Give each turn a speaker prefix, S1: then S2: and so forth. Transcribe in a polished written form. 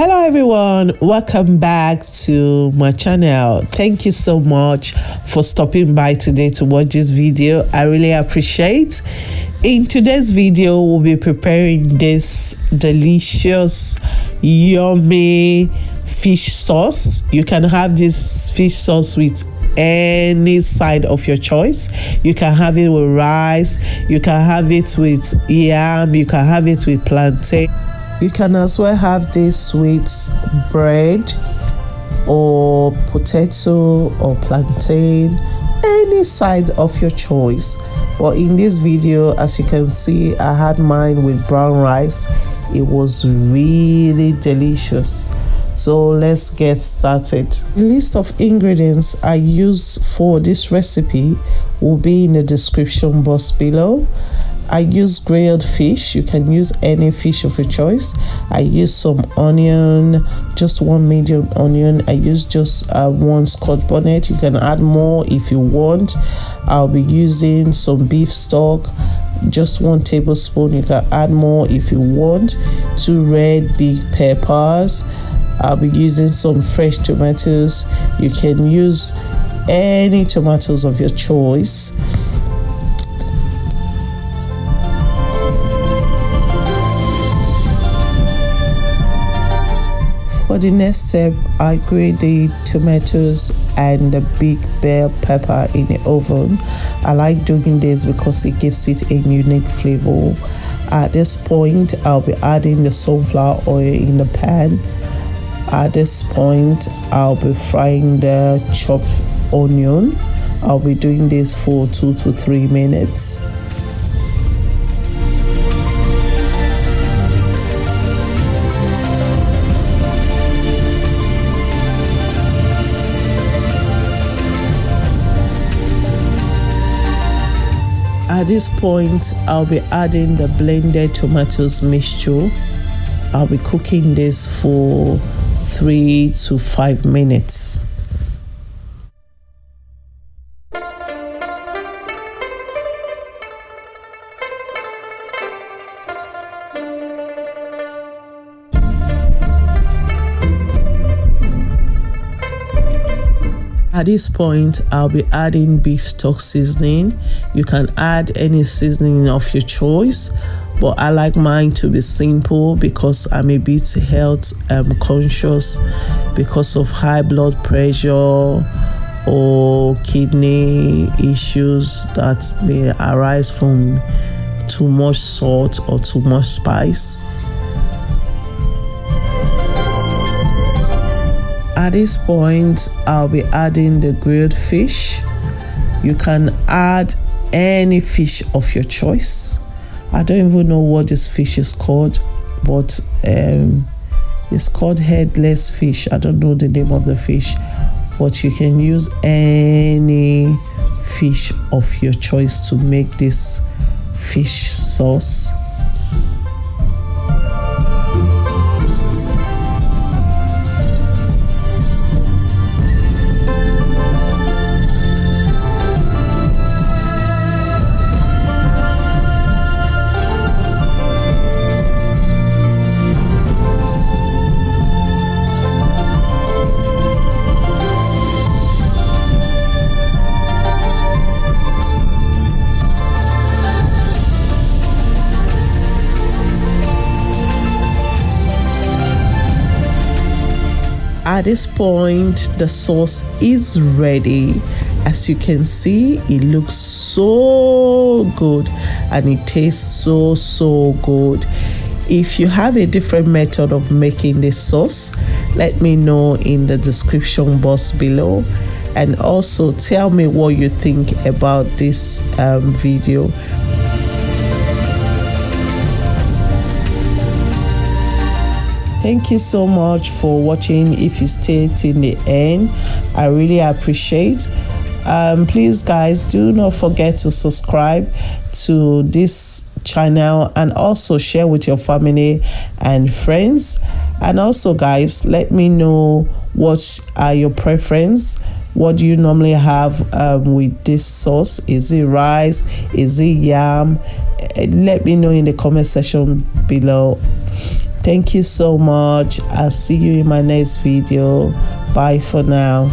S1: Hello everyone, welcome back to my channel. Thank you so much for stopping by today to watch this video. I really appreciate. In today's video, we'll be preparing this delicious, yummy fish sauce. You can have this fish sauce with any side of your choice. You can have it with rice, you can have it with yam, you can have it with plantain. You can as well have this with bread or potato or plantain, any side of your choice. But in this video, as you can see, I had mine with brown rice. It was really delicious. So let's get started. The list of ingredients I use for this recipe will be in the description box below. I use grilled fish. You can use any fish of your choice. I use some onion, just one medium onion. I use just one Scotch Bonnet. You can add more if you want. I'll be using some beef stock, just 1 tablespoon. You can add more if you want. 2 red big peppers. I'll be using some fresh tomatoes. You can use any tomatoes of your choice. For the next step, I grate the tomatoes and the big bell pepper in the oven. I like doing this because it gives it a unique flavor. At this point, I'll be adding the sunflower oil in the pan. At this point, I'll be frying the chopped onion. I'll be doing this for 2 to 3 minutes. At this point, I'll be adding the blended tomatoes mixture. I'll be cooking this for 3 to 5 minutes. At this point, I'll be adding beef stock seasoning. You can add any seasoning of your choice, but I like mine to be simple because I'm a bit health conscious because of high blood pressure or kidney issues that may arise from too much salt or too much spice. At this point, I'll be adding the grilled fish. You can add any fish of your choice. I don't even know what this fish is called, but it's called headless fish. I don't know the name of the fish, but you can use any fish of your choice to make this fish sauce. At this point, the sauce is ready. As you can see, it looks so good and it tastes so good. If you have a different method of making this sauce, let me know in the description box below, and also tell me what you think about this video. Thank you so much for watching. If you stayed till the end, I really appreciate. Please guys, do not forget to subscribe to this channel and also share with your family and friends. And also guys, let me know what are your preference. What do you normally have with this sauce? Is it rice? Is it yam? Let me know in the comment section below. Thank you so much. I'll see you in my next video. Bye for now.